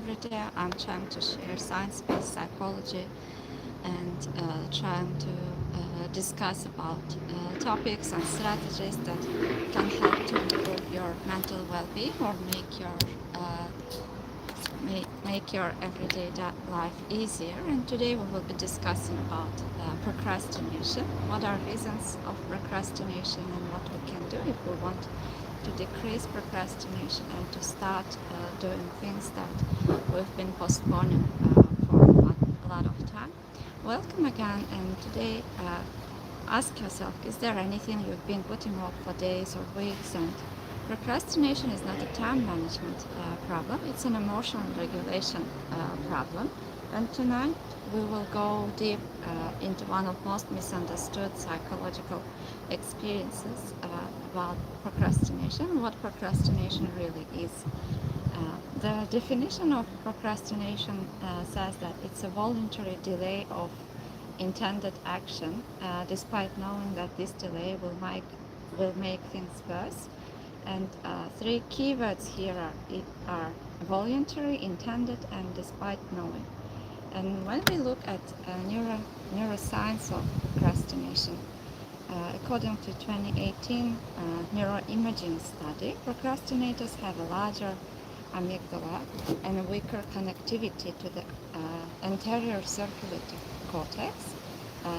every day I'm trying to share science-based psychology and trying to discuss about topics and strategies that can help to improve your mental well-being or uh, make your everyday life easier. And today we will be discussing about procrastination. What are reasons of procrastination and what we can do if we want to decrease procrastination and to start doing things that we've been postponing for a lot of time. Welcome again, and today ask yourself, is there anything you've been putting off for days or weeks? And procrastination is not a time management problem, it's an emotional regulation problem. And tonight we will go deep into one of most misunderstood psychological experiences about procrastination, what procrastination really is. The definition of procrastination says that it's a voluntary delay of intended action, despite knowing that this delay will make things worse. And three keywords here are voluntary, intended, and despite knowing. And when we look at neuroscience of procrastination, according to 2018 neuroimaging study, procrastinators have a larger amygdala and a weaker connectivity to the anterior circulatory cortex.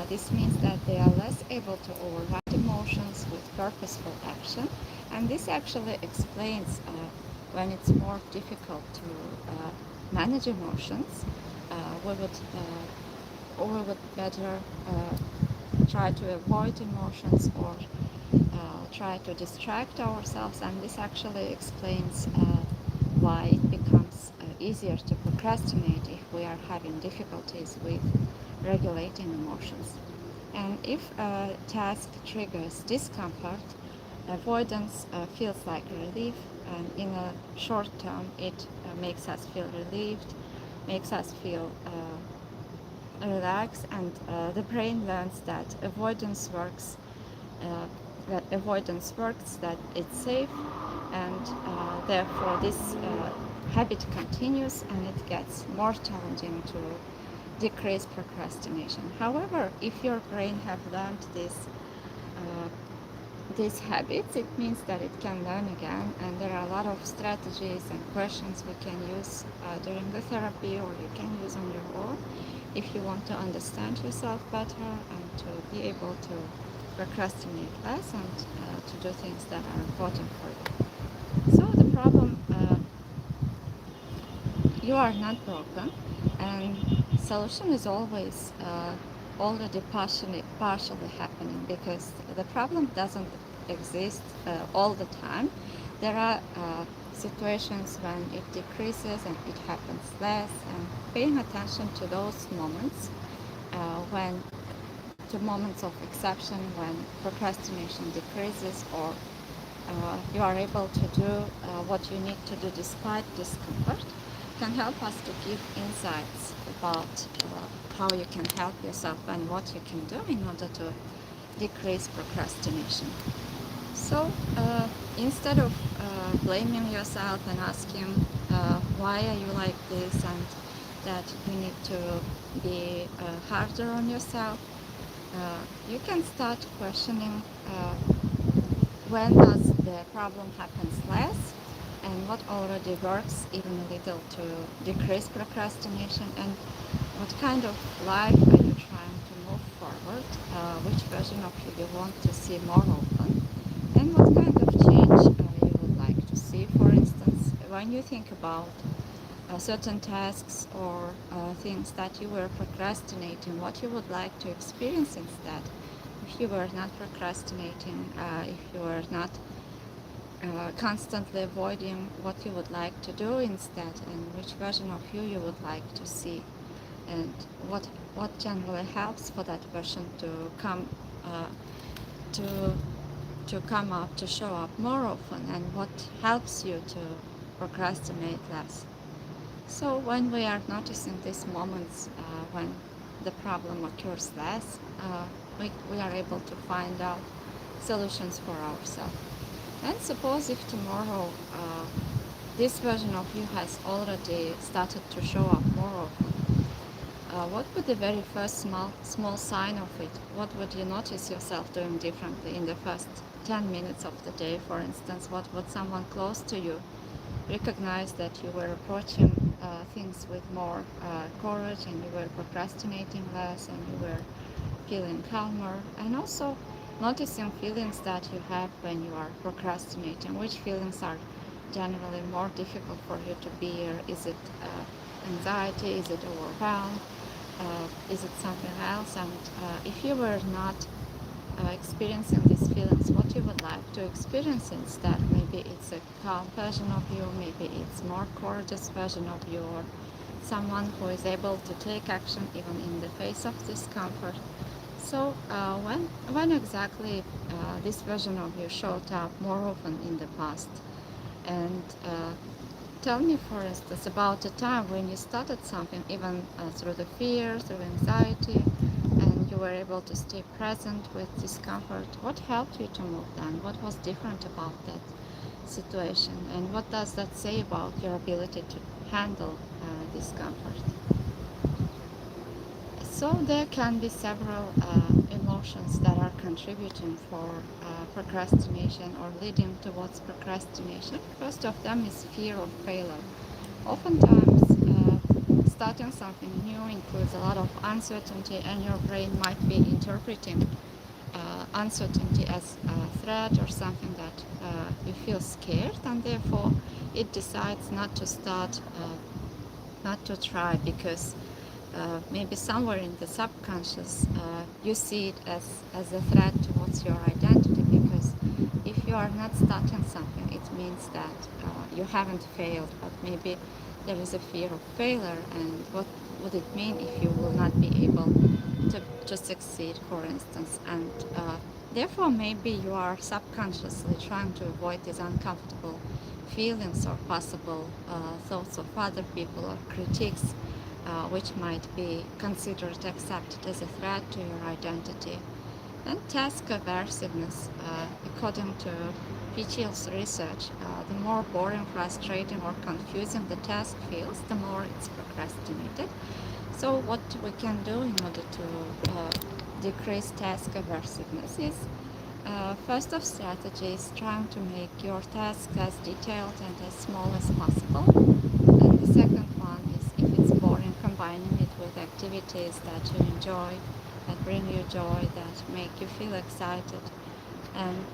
This means that they are less able to override emotions with purposeful action, and this actually explains when it's more difficult to manage emotions. We would better try to avoid emotions or try to distract ourselves, and this actually explains why it becomes easier to procrastinate if we are having difficulties with regulating emotions. And if a task triggers discomfort, avoidance feels like relief, and in a short term it makes us feel relieved, makes us feel relaxed, and the brain learns that avoidance works, that it's safe, and therefore this habit continues, and it gets more challenging to decrease procrastination. However, if your brain have learned these habits, it means that it can learn again, and there are a lot of strategies and questions we can use during the therapy, or you can use on your own if you want to understand yourself better and to be able to procrastinate less and to do things that are important for you. So the problem, you are not broken, and solution is always already partially happening, because the problem doesn't exist all the time. There are situations when it decreases and it happens less, and paying attention to those moments, when to moments of exception, when procrastination decreases, or you are able to do what you need to do despite discomfort, can help us to give insights about how you can help yourself and what you can do in order to decrease procrastination. So instead of blaming yourself and asking why are you like this, and that you need to be harder on yourself, you can start questioning when does the problem happens less, and what already works even a little to decrease procrastination, and what kind of life are you trying to move forward, which version of you want to see more often, and what kind of change you would like to see. For instance, when you think about certain tasks or things that you were procrastinating, what you would like to experience instead. If you were not procrastinating, if you were not constantly avoiding, what you would like to do instead, and which version of you would like to see, and what generally helps for that version to come to come up, to show up more often, and what helps you to procrastinate less. So when we are noticing these moments when the problem occurs less, we are able to find out solutions for ourselves. And suppose if tomorrow this version of you has already started to show up more often. What would the very first small sign of it? What would you notice yourself doing differently in the first 10 minutes of the day, for instance? What would someone close to you recognize that you were approaching things with more courage, and you were procrastinating less, and you were feeling calmer? And also noticing feelings that you have when you are procrastinating. Which feelings are generally more difficult for you to bear? Is it anxiety? Is it overwhelm? Is it something else? And if you were not experiencing these feelings, what you would like to experience instead? Maybe it's a calm version of you, maybe it's more courageous version of you, or someone who is able to take action even in the face of discomfort. So when exactly this version of you showed up more often in the past? And tell me, for instance, about a time when you started something, even through the fear, through anxiety, and you were able to stay present with discomfort. What helped you to move then? What was different about that situation? And what does that say about your ability to handle discomfort? So there can be several emotions that are contributing for procrastination or leading towards procrastination. First of them is fear of failure. Oftentimes, starting something new includes a lot of uncertainty, and your brain might be interpreting uncertainty as a threat or something that you feel scared, and therefore it decides not to start, not to try, because maybe somewhere in the subconscious you see it as a threat towards your identity, because if you are not starting something, it means that you haven't failed, but maybe there is a fear of failure. And what would it mean if you will not be able to succeed, for instance? And therefore maybe you are subconsciously trying to avoid these uncomfortable feelings or possible thoughts of other people or critiques, which might be considered accepted as a threat to your identity. And task aversiveness, according to PTL's research, the more boring, frustrating, or confusing the task feels, the more it's procrastinated. So what we can do in order to decrease task aversiveness is, first of strategies, trying to make your task as detailed and as small as possible. And the second one is, if it's boring, combining it with activities that you enjoy, that bring you joy, that make you feel excited. And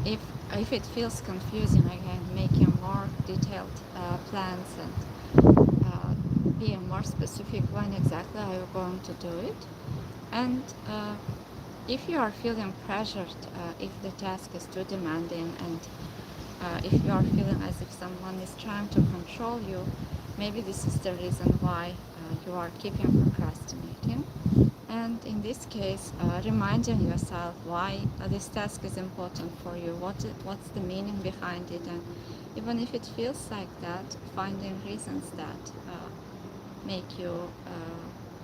if if it feels confusing, again, making more detailed plans, and being more specific when exactly are you going to do it. And if you are feeling pressured, if the task is too demanding, and if you are feeling as if someone is trying to control you, maybe this is the reason why you are keeping procrastinating. And in this case, reminding yourself why this task is important for you, what's the meaning behind it, and even if it feels like that, finding reasons that make you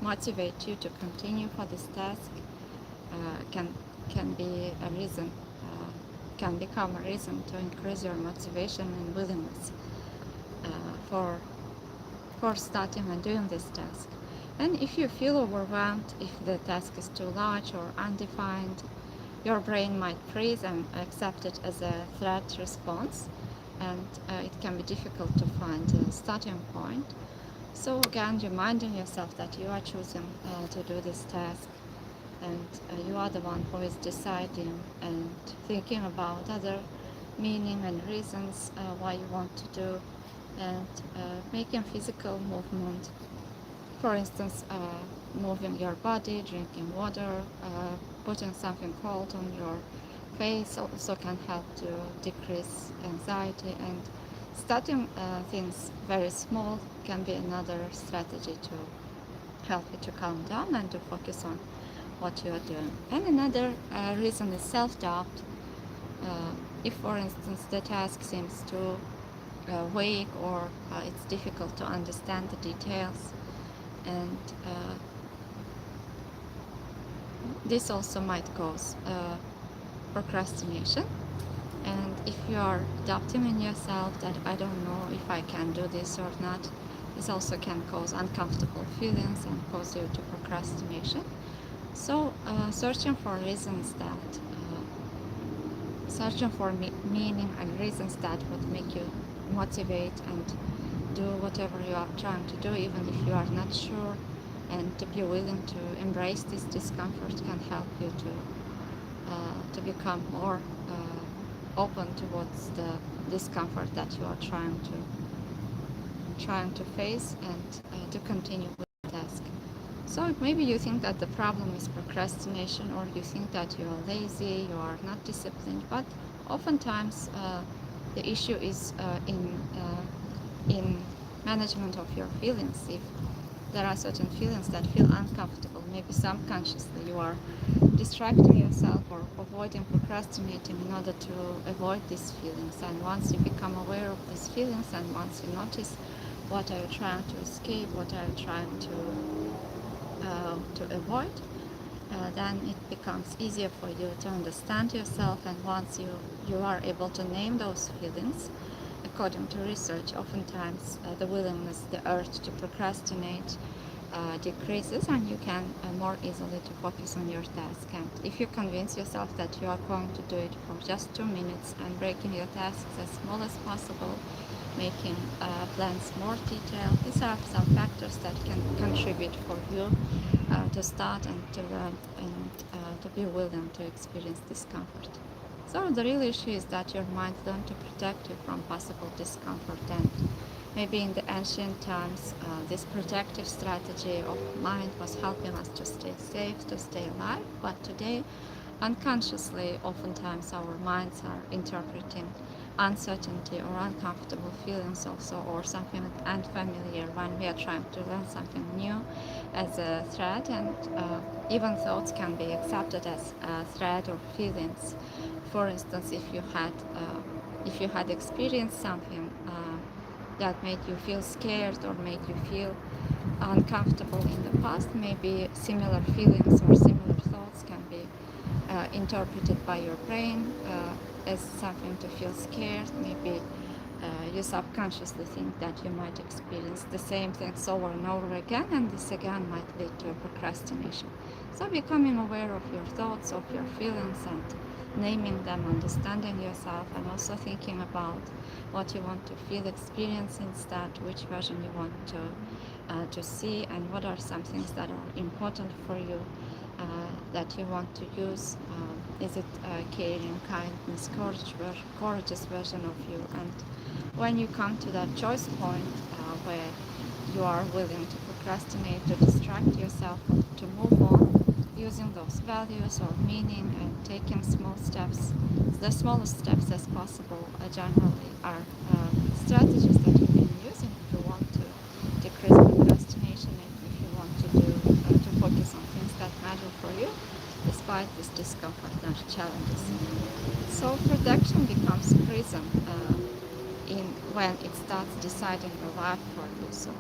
motivate you to continue for this task can be a reason, can become a reason to increase your motivation and willingness uh, for for starting and doing this task. And if you feel overwhelmed, if the task is too large or undefined, your brain might freeze and accept it as a threat response, and it can be difficult to find a starting point. So again, reminding yourself that you are choosing to do this task, and you are the one who is deciding and thinking about other meaning and reasons why you want to do, and making physical movement, for instance, moving your body, drinking water, putting something cold on your face also can help to decrease anxiety. And starting things very small can be another strategy to help you to calm down and to focus on what you are doing. And another reason is self-doubt. If, for instance, the task seems too vague, or it's difficult to understand the details, and this also might cause procrastination. And if you are doubting in yourself that I don't know if I can do this or not, this also can cause uncomfortable feelings and cause you to procrastination. So searching for reasons that searching for meaning and reasons that would make you motivate and do whatever you are trying to do, even if you are not sure, and to be willing to embrace this discomfort can help you to become more open towards the discomfort that you are trying to face, and to continue with the task. So maybe you think that the problem is procrastination, or you think that you are lazy, you are not disciplined, but oftentimes the issue is in management of your feelings. If there are certain feelings that feel uncomfortable, maybe subconsciously you are distracting yourself or avoiding procrastinating in order to avoid these feelings. And once you become aware of these feelings, and once you notice what are you trying to escape, what are you trying to avoid, then it becomes easier for you to understand yourself. And once you are able to name those feelings, according to research, oftentimes the willingness, the urge to procrastinate decreases, and you can more easily to focus on your task. And if you convince yourself that you are going to do it for just 2 minutes and breaking your tasks as small as possible, making plans more detailed, these are some factors that can contribute for you to start and to learn, and to be willing to experience discomfort. So the real issue is that your mind learned to protect you from possible discomfort, and maybe in the ancient times this protective strategy of mind was helping us to stay safe, to stay alive. But today, unconsciously, oftentimes our minds are interpreting uncertainty or uncomfortable feelings also, or something unfamiliar when we are trying to learn something new, as a threat. And even thoughts can be accepted as a threat or feelings. For instance, if you had experienced something that made you feel scared or made you feel uncomfortable in the past, maybe similar feelings or similar thoughts can be interpreted by your brain as something to feel scared. Maybe you subconsciously think that you might experience the same things over and over again, and this again might lead to a procrastination. So becoming aware of your thoughts, of your feelings, and naming them, understanding yourself, and also thinking about what you want to feel, experience instead, which version you want to see, and what are some things that are important for you that you want to use. Is it caring, kindness, courageous version of you? And when you come to that choice point where you are willing to procrastinate, to distract yourself, or to move on, using those values or meaning and taking small steps, the smallest steps as possible, generally are strategies that you can use if you want to decrease procrastination, and if you want to focus on things that matter for you despite this discomfort and challenges. So protection becomes prison in when it starts deciding your life for you. So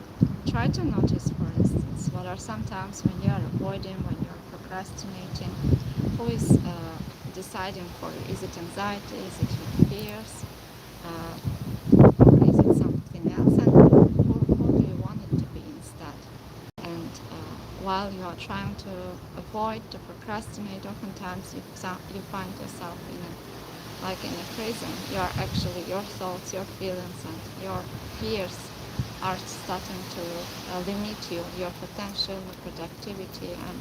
try to notice, for instance, what are some times when you are avoiding, when you are procrastinating, who is deciding for you. Is it anxiety? Is it your fears? Or is it something else? And who do you want it to be instead? And while you are trying to avoid, to procrastinate, oftentimes you find yourself in a prison. You are actually, your thoughts, your feelings, and your fears are starting to limit you, your potential, your productivity, and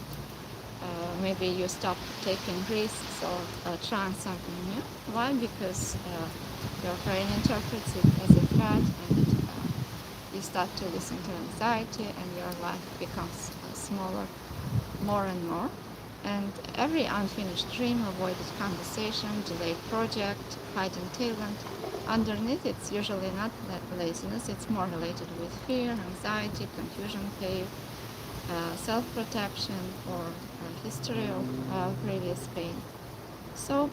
maybe you stop taking risks or trying something new. Why? Because your brain interprets it as a threat, and you start to listen to anxiety, and your life becomes smaller more and more. And every unfinished dream, avoided conversation, delayed project, hidden talent, underneath it's usually not laziness, it's more related with fear, anxiety, confusion, pain, self-protection, or a history of previous pain. So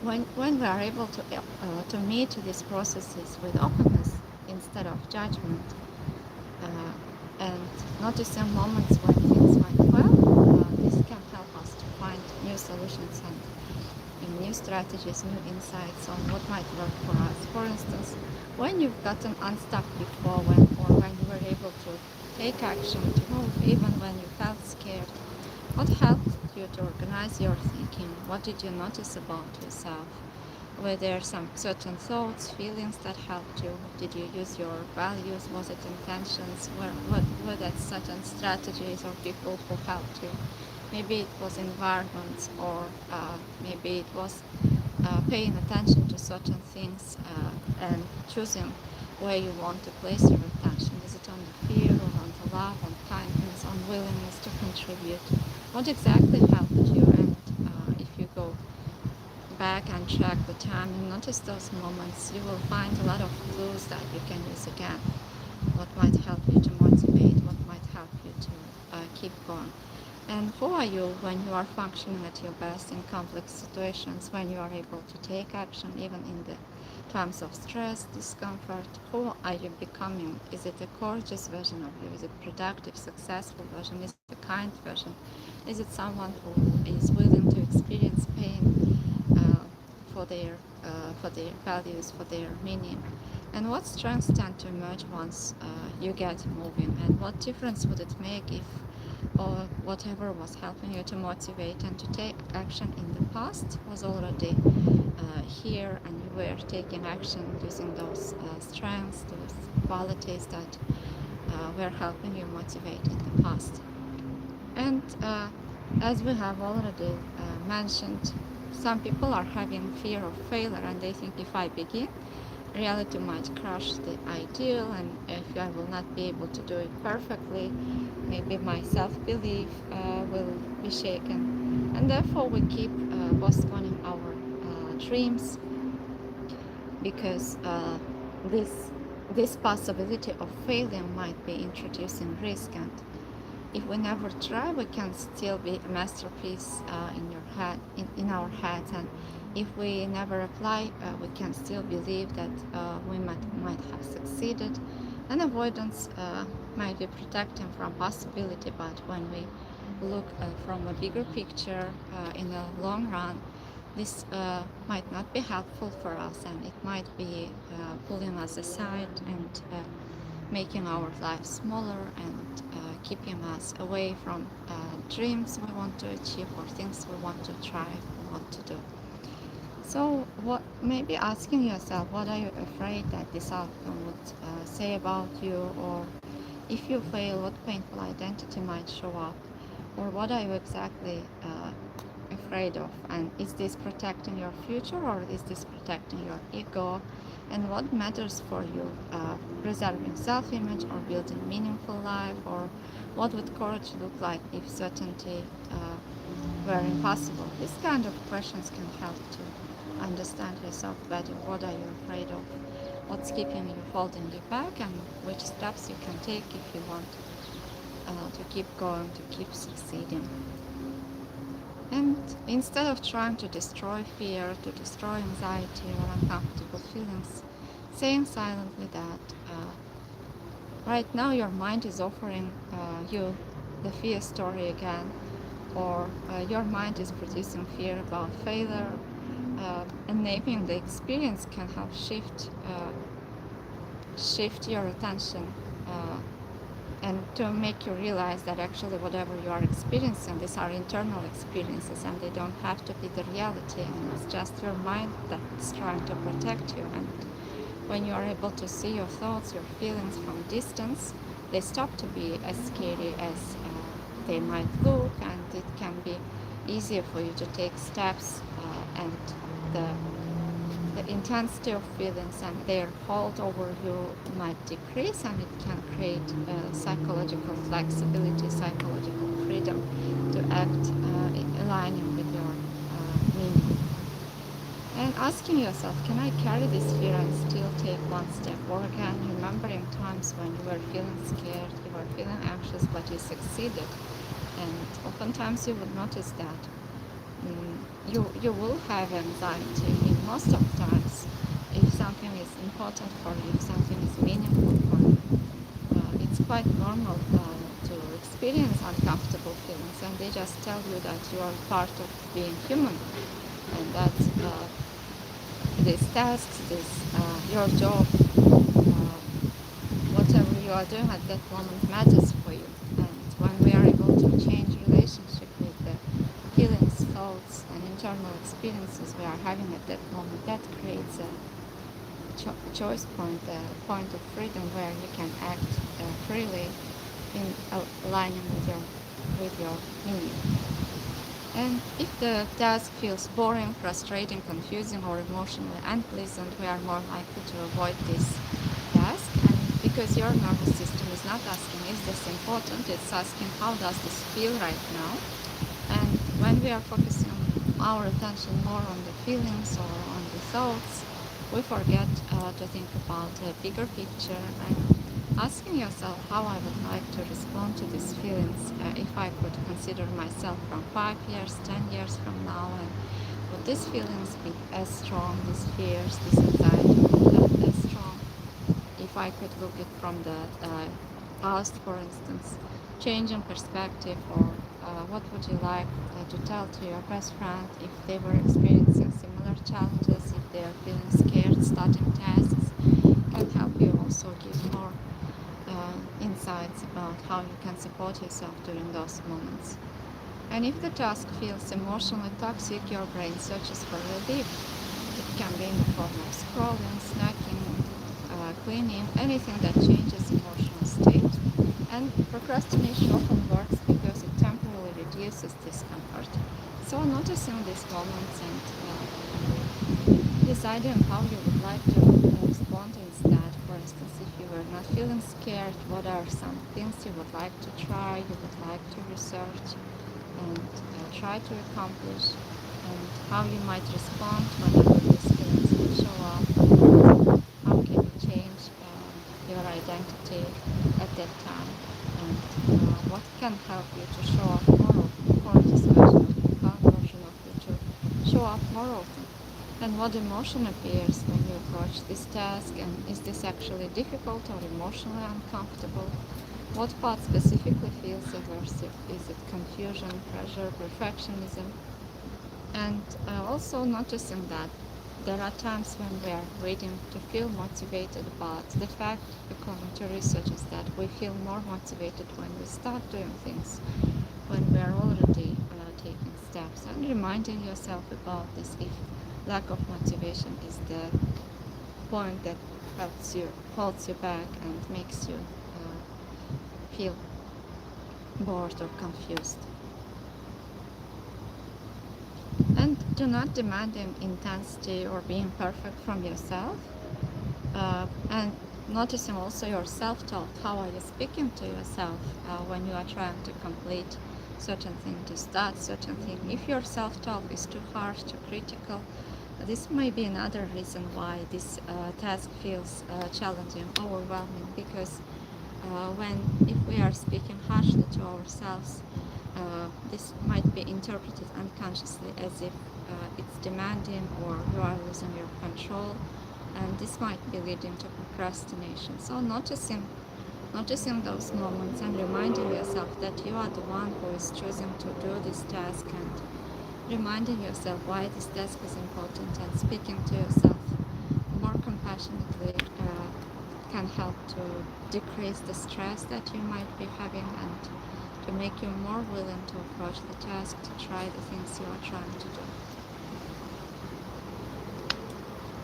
when we are able to meet these processes with openness instead of judgment, and noticing moments when things went well, this can help us to find new solutions and new strategies, new insights on what might work for us. For instance, when you've gotten unstuck before, when you were able to take action, to move, even when you felt scared, what helped you to organize your thinking? What did you notice about yourself? Were there some certain thoughts, feelings that helped you? Did you use your values? Was it intentions? Were there certain strategies or people who helped you? Maybe it was environments, or maybe it was paying attention to certain things and choosing where you want to place your attention. Is it on the fear, or on the love, on kindness, on willingness to contribute? What exactly helped you? And if you go back and track the time and notice those moments, you will find a lot of clues that you can use again. What might help you to motivate? What might help you to keep going? And who are you when you are functioning at your best in complex situations, when you are able to take action even in the times of stress, discomfort? Who are you becoming? Is it a courageous version of you? Is it productive, successful version? Is it a kind version? Is it someone who is willing to experience pain for their values, for their meaning? And what strengths tend to emerge once you get moving? And what difference would it make if or whatever was helping you to motivate and to take action in the past was already here, and you were taking action using those strengths, those qualities that were helping you motivate in the past? And as we have already mentioned, some people are having fear of failure, and they think if I begin, reality might crush the ideal, and if I will not be able to do it perfectly, maybe my self-belief will be shaken, and therefore we keep postponing our dreams, because this possibility of failing might be introducing risk. And if we never try, we can still be a masterpiece in your head, in our heads. And if we never apply, we can still believe that we might have succeeded. And avoidance might be protecting from possibility, but when we look from a bigger picture in the long run, this might not be helpful for us, and it might be pulling us aside and making our lives smaller, and keeping us away from dreams we want to achieve, or things we want to try, we want to do. So what, maybe asking yourself, what are you afraid that this outcome would say about you? Or if you fail, what painful identity might show up? Or what are you exactly afraid of? And is this protecting your future, or is this protecting your ego? And what matters for you, preserving self-image or building meaningful life? Or what would courage look like if certainty were impossible? These kind of questions can help to understand yourself better. What are you afraid of? What's keeping you, holding you back? And which steps you can take if you want to keep going, to keep succeeding. And instead of trying to destroy fear, to destroy anxiety or uncomfortable feelings, saying silently that right now your mind is offering you the fear story again, or your mind is producing fear about failure, and naming the experience can help shift your attention, and to make you realize that actually whatever you are experiencing, these are internal experiences, and they don't have to be the reality, and it's just your mind that's trying to protect you. And when you are able to see your thoughts, your feelings from distance, they stop to be as scary as they might look, and it can be easier for you to take steps, and the intensity of feelings and their hold over you might decrease, and it can create psychological flexibility, psychological freedom to act aligning with your meaning. And asking yourself, can I carry this fear and still take one step? Or again, remembering times when you were feeling scared, you were feeling anxious, but you succeeded. And oftentimes you would notice that you will have anxiety in most of times. If something is important for you, if something is meaningful for you, it's quite normal to experience uncomfortable feelings, and they just tell you that you are part of being human. and that these tasks, your job, whatever you are doing at that moment matters for you. And when we are able to change relationship with the feelings, thoughts, and internal experiences we are having at that moment, that creates a choice point, a point of freedom where you can act freely in aligning with your meaning. And if the task feels boring, frustrating, confusing, or emotionally unpleasant, we are more likely to avoid this task. And because your nervous system is not asking, is this important? It's asking, how does this feel right now? And when we are focusing our attention more on the feelings or on the thoughts, we forget to think about a bigger picture and asking yourself how I would like to respond to these feelings if I could consider myself from 5 years, 10 years from now, and would these feelings be as strong, these fears, this anxiety, as strong if I could look at from the past, for instance, change in perspective, or what would you like to tell to your best friend if they were experiencing similar challenges, if they are feeling scared starting tasks, can help you also give more insights about how you can support yourself during those moments. And if the task feels emotionally toxic, your brain searches for relief. It can be in the form of scrolling, snacking, cleaning, anything that changes emotional state. And procrastination often works because it temporarily reduces discomfort. So noticing these moments and deciding how you would like to respond instead. For instance, if you were not feeling scared, what are some things you would like to try, you would like to research and try to accomplish, and how you might respond whenever these feelings would show up, and how can you change your identity at that time, and what can help you to show up more often, or this version of the calm version of you to show up more often. And what emotion appears when you approach this task, and is this actually difficult or emotionally uncomfortable? What part specifically feels aversive? Is it confusion, pressure, perfectionism? And also noticing that there are times when we are waiting to feel motivated, but the fact, according to research, is that we feel more motivated when we start doing things, when we are already taking steps, and reminding yourself about this if lack of motivation is the point that holds you back and makes you feel bored or confused. And do not demand intensity or being perfect from yourself. And noticing also your self-talk. How are you speaking to yourself when you are trying to complete certain thing, to start certain thing? If your self-talk is too harsh, too critical, this may be another reason why this task feels challenging, overwhelming, because if we are speaking harshly to ourselves, this might be interpreted unconsciously as if it's demanding or you are losing your control, and this might be leading to procrastination. So noticing those moments and reminding yourself that you are the one who is choosing to do this task, and reminding yourself why this task is important, and speaking to yourself more compassionately can help to decrease the stress that you might be having, and to make you more willing to approach the task, to try the things you are trying to do.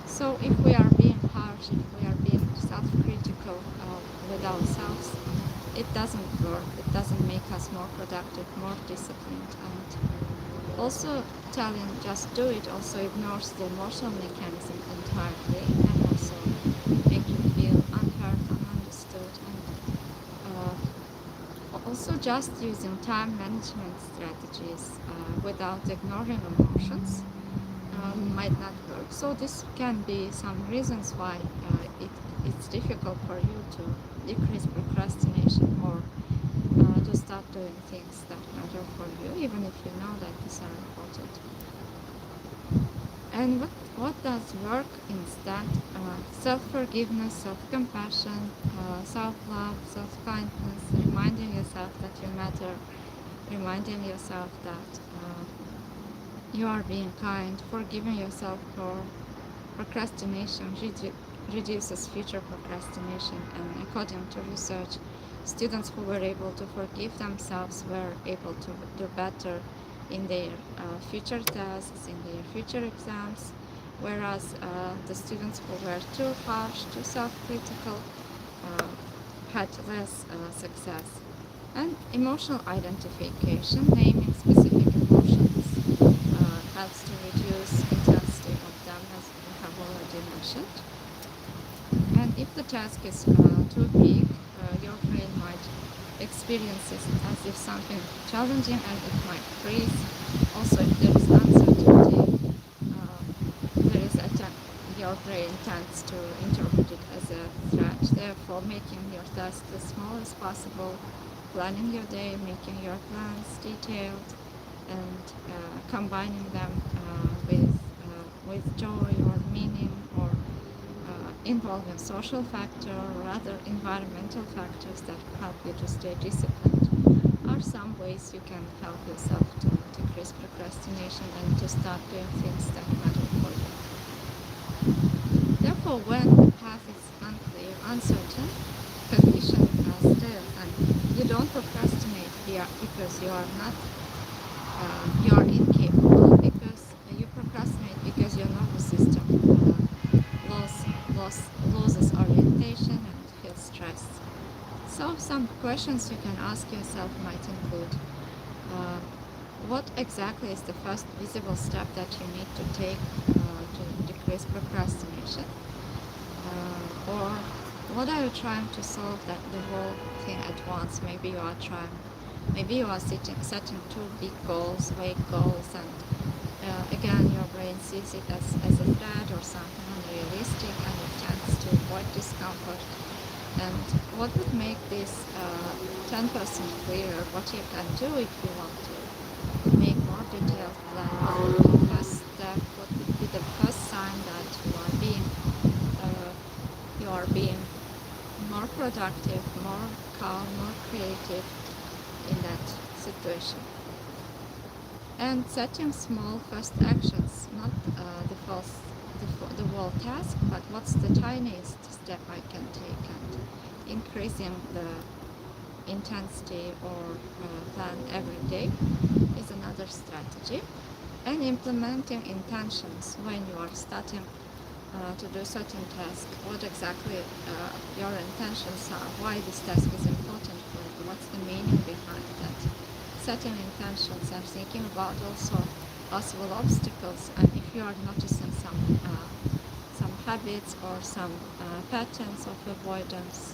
So if we are being harsh, if we are being self-critical with ourselves, it doesn't work. It doesn't make us more productive, more disciplined. And also telling just do it also ignores the emotional mechanism entirely, and also make you feel unheard, ununderstood. And also just using time management strategies without ignoring emotions might not work. So this can be some reasons why it's difficult for you to decrease procrastination, or to start doing things that matter for you, even if you know that these are important. And what does work instead? Self-forgiveness, self-compassion, self-love, self-kindness, reminding yourself that you matter, reminding yourself that You are being kind, forgiving yourself for procrastination reduces future procrastination, and according to research, students who were able to forgive themselves were able to do better in their future tests, in their future exams, whereas the students who were too harsh, too self-critical, uh, had less success. And emotional identification, naming specific emotions, helps to reduce intensity of them, as we have already mentioned. And if the task is too big, your brain might experience it as if something challenging, and it might freeze. Also, if there is uncertainty, there is your brain tends to interpret it as a threat. Therefore, making your task as small as possible, planning your day, making your plans detailed, and combining them with joy or meaning, or involving social factor or other environmental factors that help you to stay disciplined, are some ways you can help yourself to decrease procrastination and to start doing things that matter for you. Therefore, when the path is unclear, uncertain, cognition stale, and you don't procrastinate because you are incapable, because you procrastinate because your nervous system loses orientation and feels stressed. So some questions you can ask yourself might include, uh, what exactly is the first visible step that you need to take to decrease procrastination? Or what are you trying to solve that the whole thing at once? Maybe you are setting too big goals, vague goals, and again your brain sees it as a threat or something unrealistic, and it tends to avoid discomfort. And what would make this 10% clearer, what you can do if you want to make more detailed plan? What would be the first step? What would be the first sign that you are being more productive, more calm, more creative in that situation? And setting small first actions, not the whole task, but what's the tiniest step I can take, and increasing the intensity or plan every day is another strategy. And implementing intentions when you are starting to do certain task, what exactly your intentions are, why this task is important for you, what's the meaning behind that. Setting intentions and thinking about also possible obstacles, and if you are noticing some habits or some patterns of avoidance,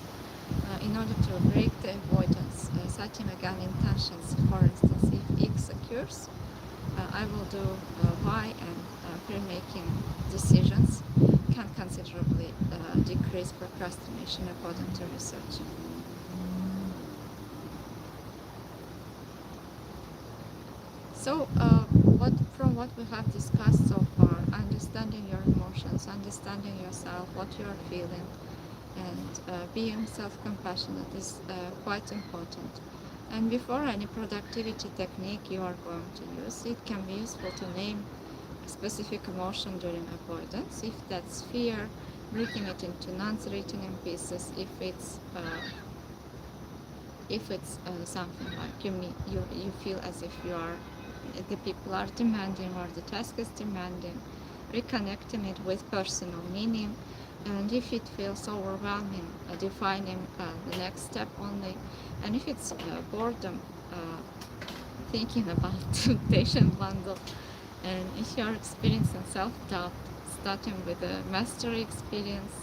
in order to break the avoidance, setting again intentions. For instance, if X occurs, I will do Y, and pre-making decisions can considerably decrease procrastination according to research. So, from what we have discussed so far, understanding your emotions, understanding yourself, what you are feeling, and being self-compassionate is quite important. And before any productivity technique you are going to use, it can be useful to name a specific emotion during avoidance. If that's fear, breaking it into non-threatening pieces. If it's something like you feel as if the people are demanding or the task is demanding, reconnecting it with personal meaning. And if it feels overwhelming, defining the next step only. And if it's boredom, thinking about temptation bundle. And if you're experiencing self-doubt, starting with a mastery experience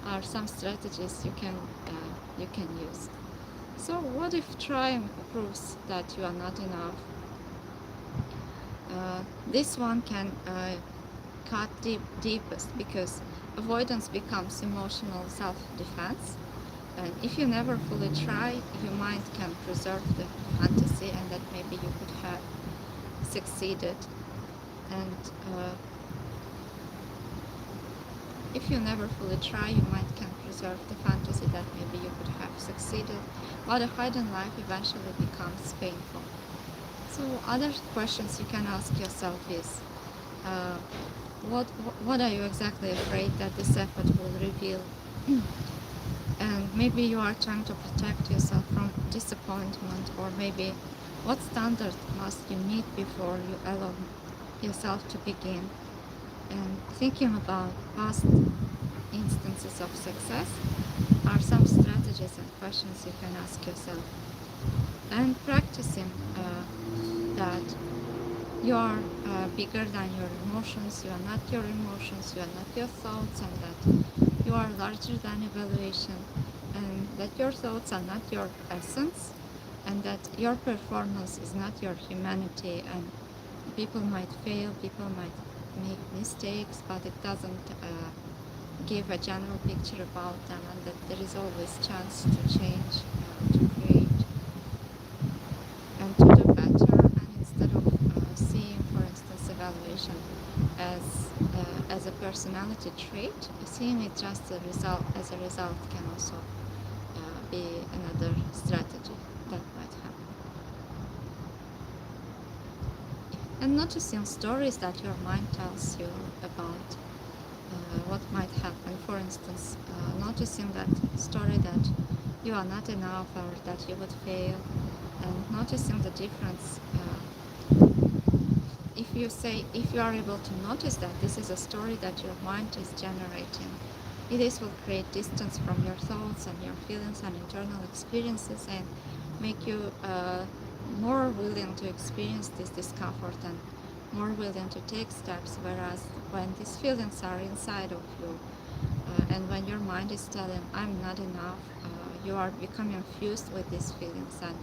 are some strategies you can use. So what if trying proves that you are not enough? This one can cut deepest, because avoidance becomes emotional self-defense. And if you never fully try, your mind can preserve the fantasy and that maybe you could have succeeded. And if you never fully try, your mind can preserve the fantasy that maybe you could have succeeded, but a hidden life eventually becomes painful. So other questions you can ask yourself is, uh, what what are you exactly afraid that this effort will reveal? And maybe you are trying to protect yourself from disappointment, or maybe what standard must you meet before you allow yourself to begin? And thinking about past instances of success are some strategies and questions you can ask yourself. And practicing that you are bigger than your emotions, you are not your emotions, you are not your thoughts, and that you are larger than evaluation, and that your thoughts are not your essence, and that your performance is not your humanity, and people might fail, people might make mistakes, but it doesn't give a general picture about them, and that there is always chance to change, to create, and to do better. And instead of seeing, for instance, evaluation as a personality trait, seeing it just as a result can also be another strategy that might happen. And noticing stories that your mind tells you about what might happen. For instance, noticing that story that you are not enough or that you would fail, and noticing the difference. If you are able to notice that this is a story that your mind is generating, this will create distance from your thoughts and your feelings and internal experiences, and make you more willing to experience this discomfort and more willing to take steps. Whereas when these feelings are inside of you, and when your mind is telling I'm not enough, you are becoming fused with these feelings, and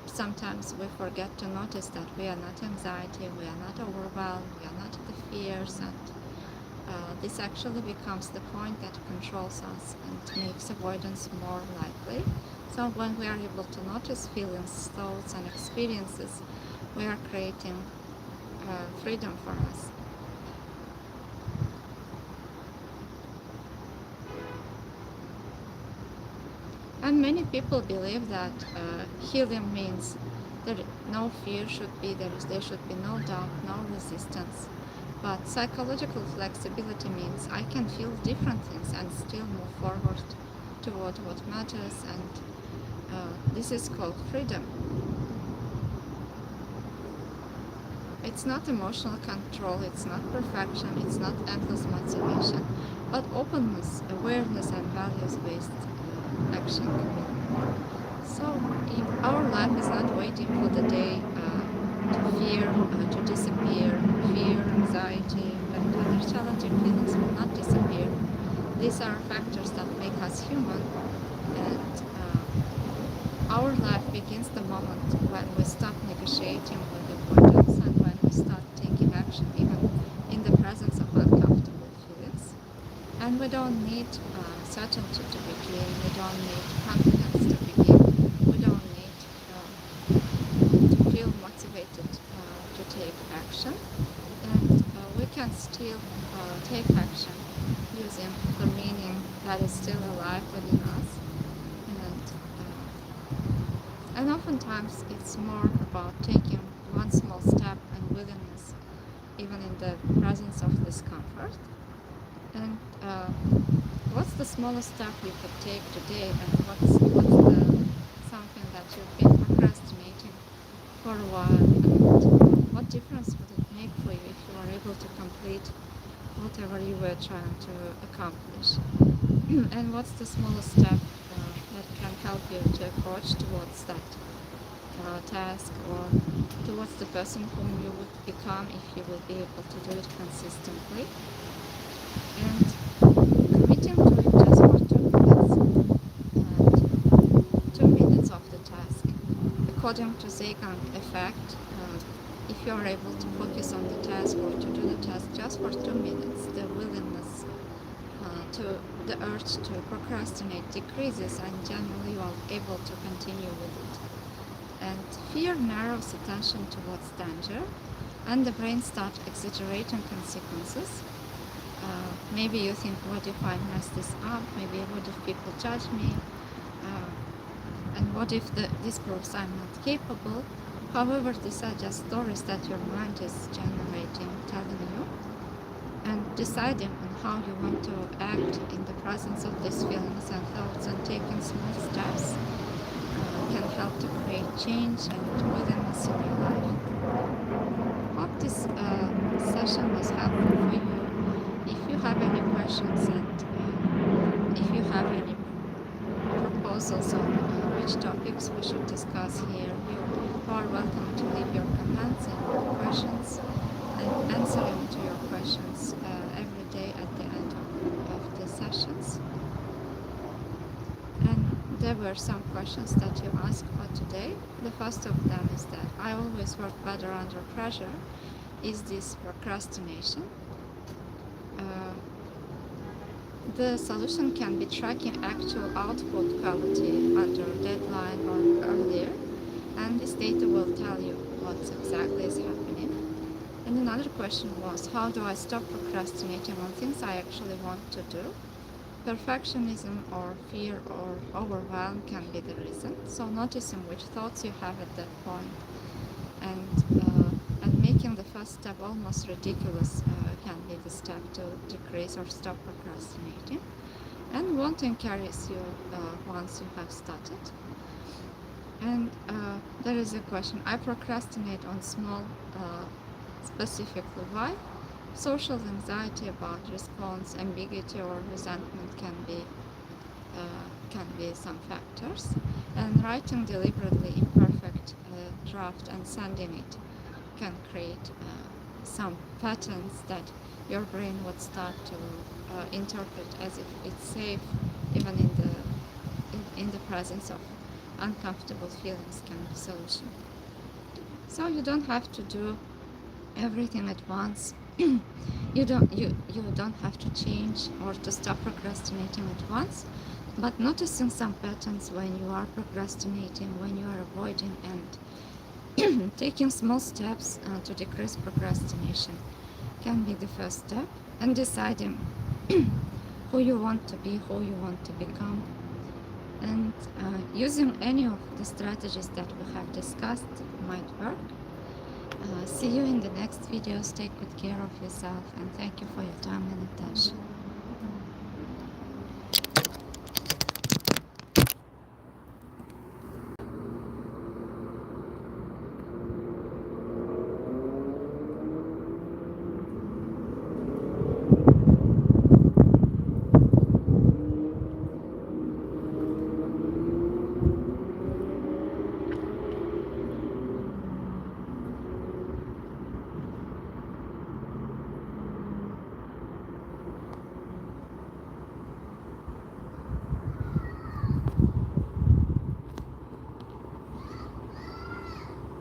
sometimes we forget to notice that we are not anxiety, we are not overwhelmed, we are not the fears, and this actually becomes the point that controls us and makes avoidance more likely. So when we are able to notice feelings, thoughts, and experiences, we are creating freedom for us. And many people believe that healing means that no fear should be there, there should be no doubt, no resistance. But psychological flexibility means I can feel different things and still move forward toward what matters, and this is called freedom. It's not emotional control, it's not perfection, it's not endless motivation, but openness, awareness, and values-based action. So our life is not waiting for the day to fear, to disappear. Fear, anxiety, and other challenging feelings will not disappear. These are factors that make us human, and our life begins the moment when we stop negotiating with avoidance, and when we start taking action even in the presence of uncomfortable feelings. And we don't need certainty to begin, we don't need confidence to begin, we don't need to feel motivated to take action, and we can still take action using the meaning that is still alive within us. And oftentimes it's more about taking one small step and willingness, even in the presence of discomfort. And what's the smallest step you could take today, and what's the something that you've been procrastinating for a while, and what difference would it make for you if you are able to complete whatever you were trying to accomplish? And what's the smallest step that can help you to approach towards that task, or towards the person whom you would become if you will be able to do it consistently? And committing to it just for 2 minutes, and 2 minutes of the task. According to Zeigang effect, if you are able to focus on the task or to do the task just for 2 minutes, the willingness to the urge to procrastinate decreases, and generally you are able to continue with it. And fear narrows attention towards danger, and the brain starts exaggerating consequences. Maybe you think, what if I mess this up? Maybe what if people judge me? And what if this proves I'm not capable? However, these are just stories that your mind is generating, telling you, and deciding on how you want to act in the presence of these feelings and thoughts and taking small steps can help to create change and willingness in your life. Hope this session was helpful for you. If you have any questions and if you have any proposals on which topics we should discuss here, you are welcome to leave your comments and your questions. I'm answering to your questions every day at the end of the sessions. And there were some questions that you asked for today. The first of them is that I always work better under pressure. Is this procrastination? The solution can be tracking actual output quality under deadline or earlier, and this data will tell you what exactly is happening. And another question was, how do I stop procrastinating on things I actually want to do? Perfectionism or fear or overwhelm can be the reason. So noticing which thoughts you have at that point and making the first step almost ridiculous can be the step to decrease or stop procrastinating. And wanting carries you once you have started. And there is a question, I procrastinate on small, specifically why? Social anxiety about response, ambiguity or resentment can be some factors. And writing deliberately imperfect draft and sending it can create some patterns that your brain would start to interpret as if it's safe, even in the presence of uncomfortable feelings can be solution. So you don't have to do everything at once. you don't have to change or to stop procrastinating at once, but noticing some patterns when you are procrastinating, when you are avoiding, and taking small steps to decrease procrastination can be the first step, and deciding who you want to be, who you want to become, and using any of the strategies that we have discussed might work. See you in the next videos. Take good care of yourself, and thank you for your time and attention.